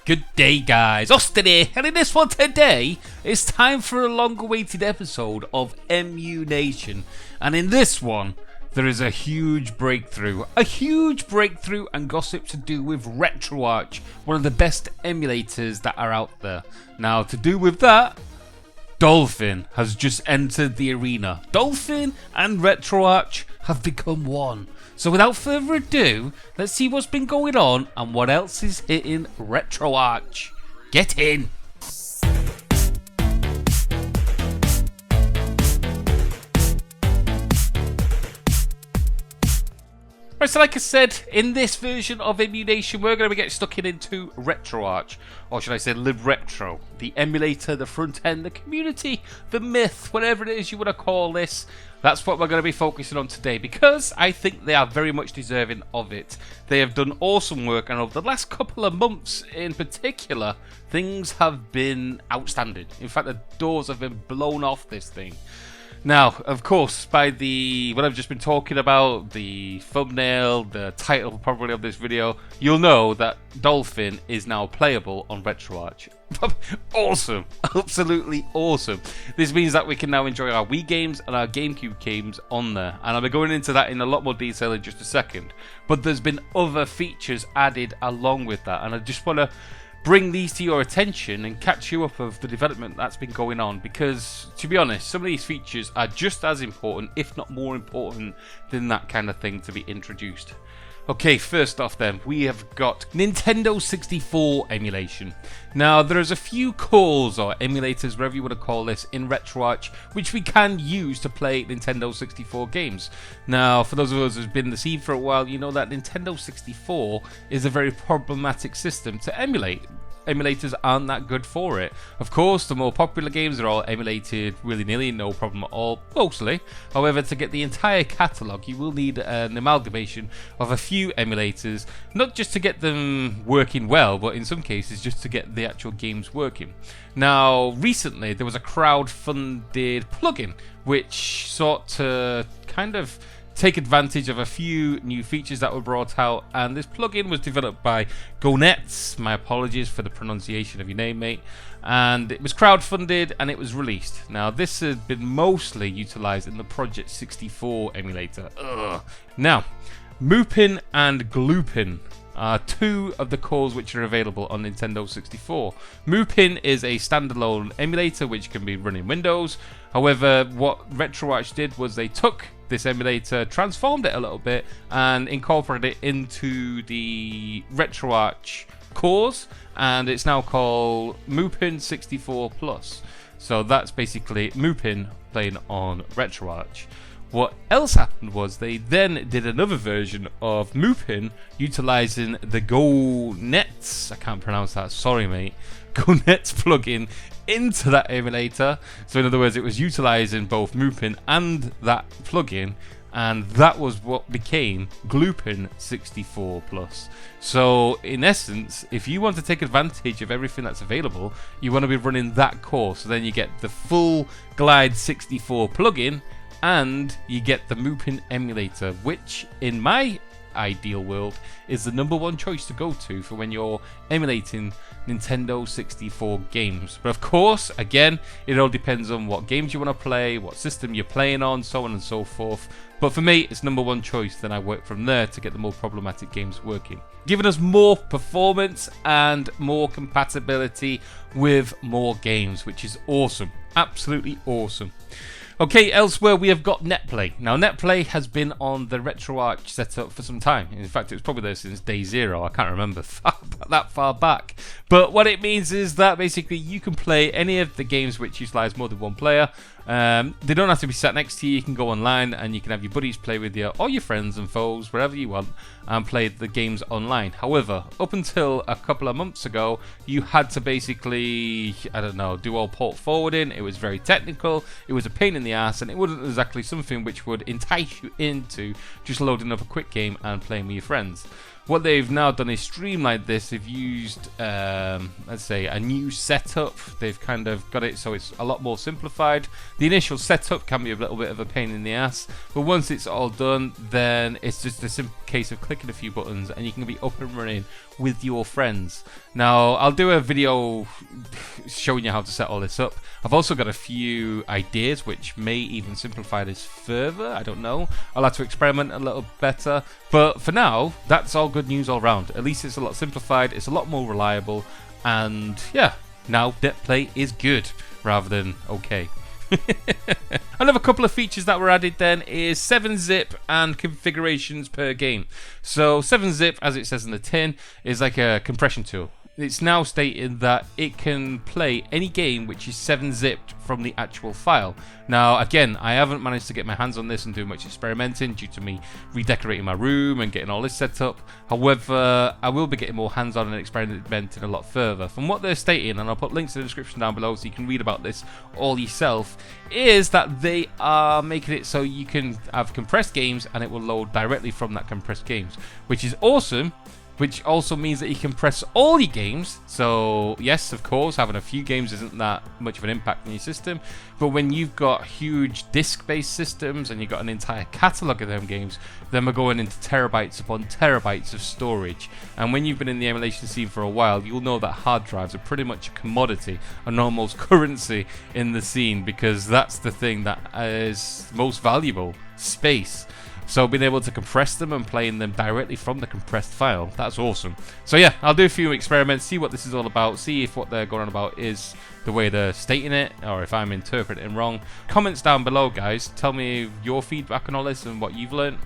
Good day, guys. Austin here, and in this one today, it's time for a long-awaited episode of EMU-NATION. And in this one, there is a huge breakthrough and gossip to do with RetroArch, one of the best emulators that are out there. Now, to do with that, Dolphin has just entered the arena. Dolphin and RetroArch have become one. So without further ado, let's see what's been going on and what else is hitting RetroArch. Get in! Right, so like I said, in this version of EMU-NATION, we're going to be getting stuck into RetroArch, or should I say Libretro, the emulator, the front end, the community, the myth, whatever it is you want to call this. That's what we're going to be focusing on today, because I think they are very much deserving of it. They have done awesome work, and over the last couple of months in particular, things have been outstanding. In fact, the doors have been blown off this thing. Now, of course, by what I've just been talking about, the thumbnail, the title probably of this video, you'll know that Dolphin is now playable on RetroArch. Awesome! Absolutely awesome. This means that we can now enjoy our Wii games and our GameCube games on there. And I'll be going into that in a lot more detail in just a second. But there's been other features added along with that. And I just want to bring these to your attention and catch you up of the development that's been going on, because to be honest, some of these features are just as important, if not more important, than that kind of thing to be introduced. Okay, first off then, we have got Nintendo 64 emulation. Now, there's a few cores or emulators, whatever you want to call this, in RetroArch, which we can use to play Nintendo 64 games. Now, for those of us who've been in the scene for a while, you know that Nintendo 64 is a very problematic system to emulate. Emulators aren't that good for it. Of course, the more popular games are all emulated willy-nilly, no problem at all, mostly. However, to get the entire catalogue, you will need an amalgamation of a few emulators, not just to get them working well, but in some cases just to get the actual games working. Now, recently, there was a crowd-funded plugin which sought to kind of take advantage of a few new features that were brought out, and this plugin was developed by GoNets. My apologies for the pronunciation of your name, mate. And it was crowdfunded and it was released. Now, this has been mostly utilized in the Project 64 emulator. Now, Mupin and Gloopin are two of the cores which are available on Nintendo 64. Mupin is a standalone emulator which can be run in Windows. However, what RetroArch did was they took this emulator, transformed it a little bit, and incorporated it into the RetroArch cores, and it's now called Mupin 64 Plus. So that's basically Mupin playing on RetroArch. What else happened was they then did another version of Mupin utilizing the GoNets, I can't pronounce that, sorry mate, GoNets plugin into that emulator. So in other words, it was utilizing both Mupin and that plugin, and that was what became Gloopin 64 Plus. So in essence, if you want to take advantage of everything that's available, you want to be running that core, so then you get the full Glide 64 plugin and you get the Mupin emulator, which in my ideal world is the #1 choice to go to for when you're emulating Nintendo 64 games. But of course, again, it all depends on what games you want to play, what system you're playing on, so on and so forth. But for me, it's #1 choice, then I work from there to get the more problematic games working, giving us more performance and more compatibility with more games, which is awesome, absolutely awesome. Okay, elsewhere we have got Netplay. Now, Netplay has been on the RetroArch setup for some time. In fact, it was probably there since day zero. I can't remember that far back. But what it means is that basically you can play any of the games which utilize more than one player. They don't have to be sat next to you. You can go online and you can have your buddies play with you, or your friends and foes, wherever you want, and play the games online. However, up until a couple of months ago, you had to basically, I don't know, do all port forwarding. It was very technical. It was a pain in the ass, and it wasn't exactly something which would entice you into just loading up a quick game and playing with your friends. What they've now done is streamlined this. They've used, let's say, a new setup. They've kind of got it so it's a lot more simplified. The initial setup can be a little bit of a pain in the ass, but once it's all done, then it's just a simple case of clicking a few buttons and you can be up and running with your friends. Now, I'll do a video showing you how to set all this up. I've also got a few ideas which may even simplify this further. I don't know. I'll have to experiment a little better. But for now, that's all good news all round. At least it's a lot simplified, it's a lot more reliable, and yeah, now Netplay is good rather than okay. Another couple of features that were added then is 7-zip and configurations per game. So 7-zip, as it says in the tin, is like a compression tool. It's now stated that it can play any game which is 7-zipped from the actual file. Now, again, I haven't managed to get my hands on this and do much experimenting due to me redecorating my room and getting all this set up. However, I will be getting more hands-on and experimenting a lot further. From what they're stating, and I'll put links in the description down below so you can read about this all yourself, is that they are making it so you can have compressed games and it will load directly from that compressed games, which is awesome. Which also means that you can press all your games. So yes, of course, having a few games isn't that much of an impact on your system, but when you've got huge disc-based systems and you've got an entire catalogue of them games, then we're going into terabytes upon terabytes of storage. And when you've been in the emulation scene for a while, you'll know that hard drives are pretty much a commodity, an almost currency in the scene, because that's the thing that is most valuable, space. So being able to compress them and playing them directly from the compressed file, that's awesome. So yeah, I'll do a few experiments, see what this is all about, see if what they're going on about is the way they're stating it, or if I'm interpreting wrong. Comments down below, guys. Tell me your feedback on all this and what you've learned.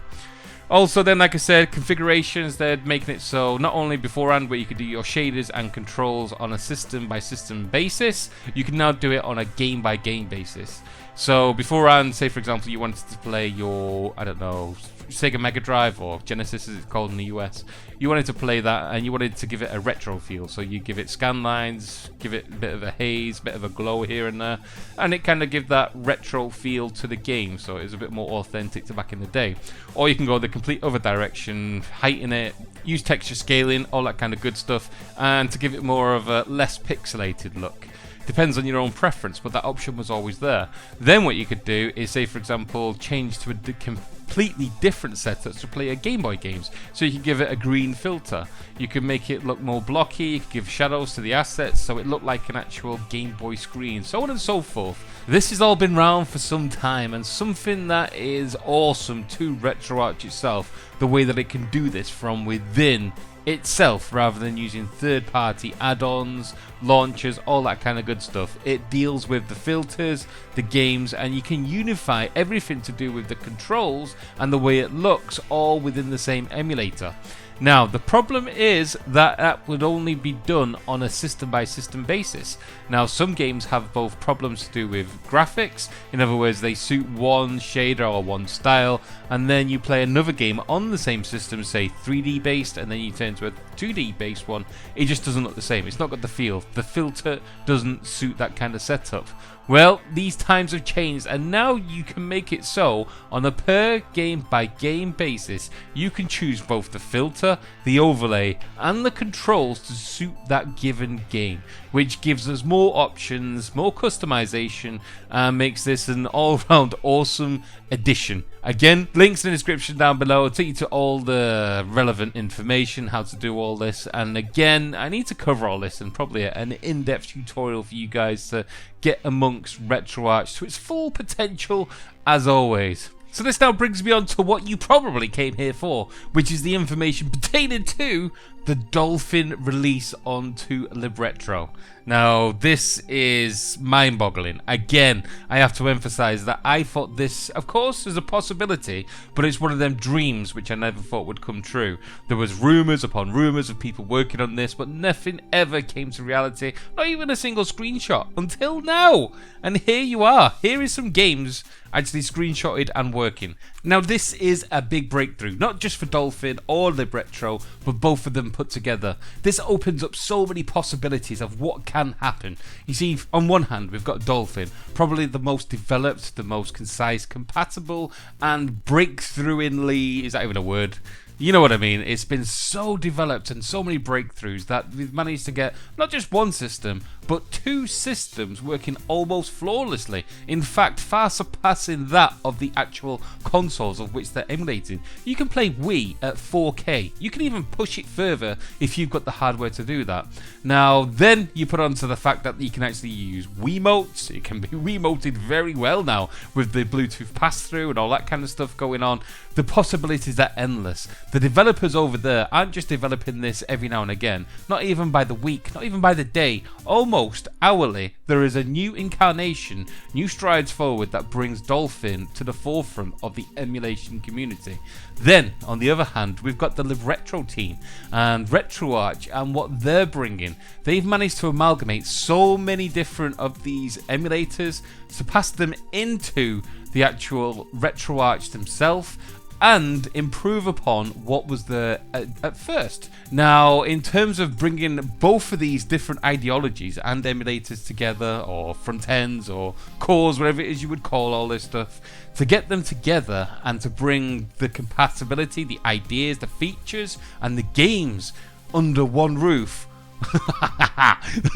Also then, like I said, configurations, they're making it so not only beforehand where you could do your shaders and controls on a system by system basis, you can now do it on a game by game basis. So beforehand, say for example you wanted to play your, I don't know, Sega Mega Drive or Genesis as it's called in the US, you wanted to play that and you wanted to give it a retro feel, so you give it scan lines, give it a bit of a haze, bit of a glow here and there, and it kind of give that retro feel to the game, so it was a bit more authentic to back in the day. Or you can go the complete other direction, heighten it, use texture scaling, all that kind of good stuff, and to give it more of a less pixelated look. Depends on your own preference, but that option was always there. Then what you could do is, say for example, change to a completely different setup to play a Game Boy games. So you can give it a green filter. You can make it look more blocky, you can give shadows to the assets so it looked like an actual Game Boy screen, so on and so forth. This has all been around for some time, and something that is awesome to RetroArch itself, the way that it can do this from within itself rather than using third-party add-ons, launchers, all that kind of good stuff. It deals with the filters, the games, and you can unify everything to do with the controls and the way it looks all within the same emulator. Now, the problem is that that would only be done on a system-by-system basis. Now, some games have both problems to do with graphics, in other words, they suit one shader or one style, and then you play another game on the same system, say 3D based, and then you turn to a 2D based one, it just doesn't look the same. It's not got the feel. The filter doesn't suit that kind of setup. Well, these times have changed, and now you can make it so on a per game by game basis you can choose both the filter, the overlay, and the controls to suit that given game, which gives us more options, more customization, and makes this an all-round awesome addition. Again, links in the description down below. I'll take you to all the relevant information, how to do all this, and again, I need to cover all this and probably an in-depth tutorial for you guys to get amongst RetroArch to its full potential as always. So this now brings me on to what you probably came here for, which is the information pertaining to the Dolphin release onto Libretro. Now, this is mind-boggling. Again, I have to emphasize that I thought this, of course, is a possibility, but it's one of them dreams which I never thought would come true. There was rumors upon rumors of people working on this, but nothing ever came to reality, not even a single screenshot, until now. And here you are. Here is some games actually screenshotted and working. Now, this is a big breakthrough, not just for Dolphin or Libretro, but both of them put together. This opens up so many possibilities of what can happen. You see, on one hand, we've got Dolphin, probably the most developed, the most concise, compatible, and breakthroughly, is that even a word? You know what I mean? It's been so developed and so many breakthroughs that we've managed to get not just one system, but 2 systems working almost flawlessly. In fact, far surpassing that of the actual consoles of which they're emulating. You can play Wii at 4K. You can even push it further if you've got the hardware to do that. Now, then you put onto the fact that you can actually use Wiimotes. It can be Wiimoted very well now with the Bluetooth pass-through and all that kind of stuff going on. The possibilities are endless. The developers over there aren't just developing this every now and again, not even by the week, not even by the day, almost hourly. There is a new incarnation, new strides forward that brings Dolphin to the forefront of the emulation community. Then, on the other hand, we've got the Libretro team and RetroArch and what they're bringing. They've managed to amalgamate so many different of these emulators, surpass them into the actual RetroArch themselves, and improve upon what was there at first. Now, in terms of bringing both of these different ideologies and emulators together, or front ends, or cores, whatever it is you would call all this stuff, to get them together and to bring the compatibility, the ideas, the features, and the games under one roof.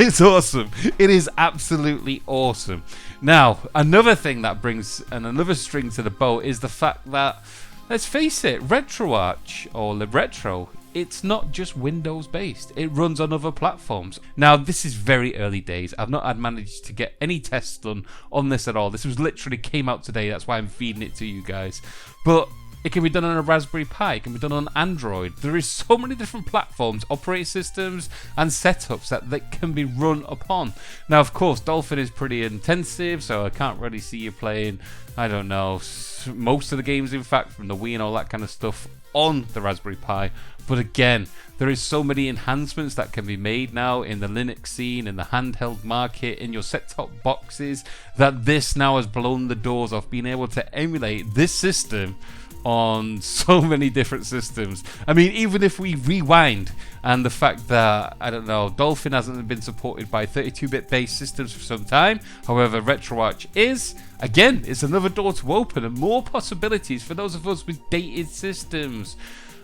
It's awesome. It is absolutely awesome. Now, another thing that brings another string to the bow is the fact that, let's face it, RetroArch or Libretro, it's not just Windows based. It runs on other platforms. Now, this is very early days. I've not had managed to get any tests done on this at all. This was literally came out today. That's why I'm feeding it to you guys. But it can be done on a Raspberry Pi. It can be done on Android. There is so many different platforms, operating systems, and setups that can be run upon. Now, of course, Dolphin is pretty intensive, so I can't really see you playing, I don't know, most of the games, in fact, from the Wii and all that kind of stuff on the Raspberry Pi. But again, there is so many enhancements that can be made now in the Linux scene, in the handheld market, in your set-top boxes, that this now has blown the doors off being able to emulate this system on so many different systems. I mean, even if we rewind and the fact that, I don't know, Dolphin hasn't been supported by 32-bit based systems for some time, however RetroArch is, again, it's another door to open and more possibilities for those of us with dated systems.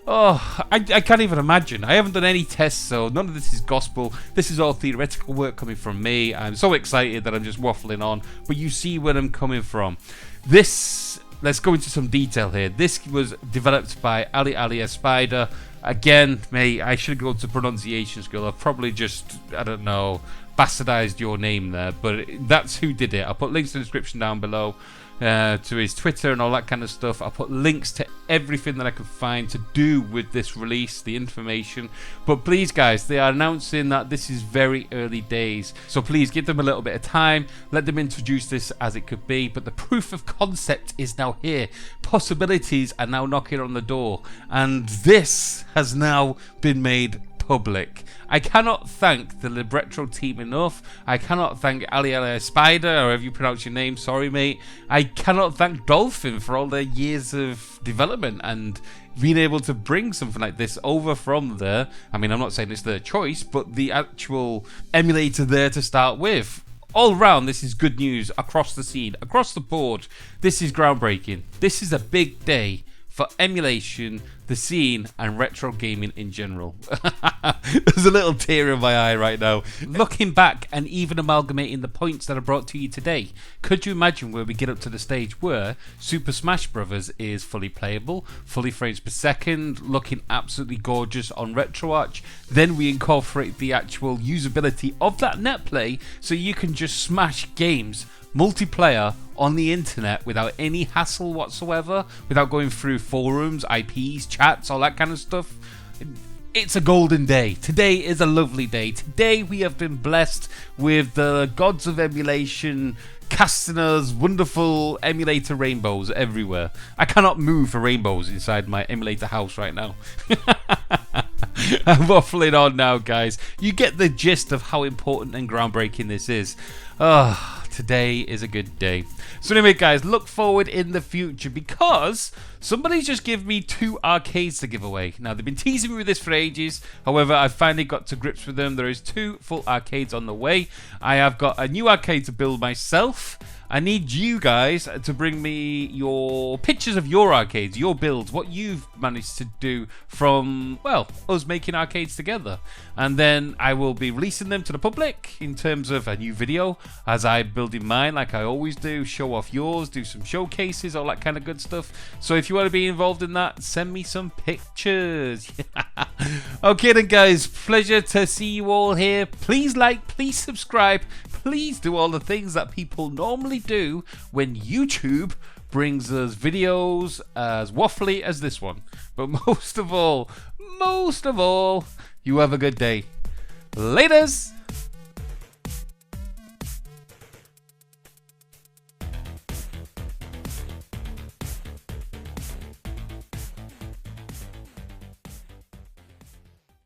Oh, I can't even imagine. I haven't done any tests, so none of this is gospel. This is all theoretical work coming from me. I'm so excited that I'm just waffling on, but you see where I'm coming from. This, let's go into some detail here. This was developed by Ali Spider. Again, mate, I should go to pronunciation school. I've probably just, I don't know, bastardized your name there, but that's who did it. I'll put links in the description down below. To his Twitter and all that kind of stuff. I'll put links to everything that I can find to do with this release, the information. But please, guys, they are announcing that this is very early days, so please give them a little bit of time, let them introduce this as it could be. But the proof of concept is now here. Possibilities are now knocking on the door, and this has now been made public. I cannot thank the Libretro team enough. I cannot thank Ali Spider, or however you pronounce your name, sorry mate. I cannot thank Dolphin for all their years of development and being able to bring something like this over from there. I mean, I'm not saying it's their choice, but the actual emulator there to start with. All round, this is good news across the scene, across the board. This is groundbreaking. This is a big day for emulation, the scene, and retro gaming in general. There's a little tear in my eye right now. Looking back and even amalgamating the points that I brought to you today, could you imagine where we get up to the stage where Super Smash Bros. Is fully playable, fully frames per second, looking absolutely gorgeous on RetroArch. Then we incorporate the actual usability of that Netplay so you can just smash games multiplayer on the internet without any hassle whatsoever, without going through forums, IPs, chats, all that kind of stuff. It's a golden day. Today is a lovely day. Today we have been blessed with the gods of emulation casting us wonderful emulator rainbows everywhere. I cannot move for rainbows inside my emulator house right now. I'm waffling on now, guys. You get the gist of how important and groundbreaking this is. Today is a good day. So anyway, guys, look forward in the future because somebody's just given me 2 arcades to give away. Now, they've been teasing me with this for ages. However, I've finally got to grips with them. There is 2 full arcades on the way. I have got a new arcade to build myself, I need you guys to bring me your pictures of your arcades, your builds, what you've managed to do from, well, us making arcades together. And then I will be releasing them to the public in terms of a new video as I'm building mine like I always do, show off yours, do some showcases, all that kind of good stuff. So if you want to be involved in that, send me some pictures. Okay then guys, pleasure to see you all here. Please like, please subscribe, please do all the things that people normally do when YouTube brings us videos as waffly as this one. But most of all, you have a good day. Laters!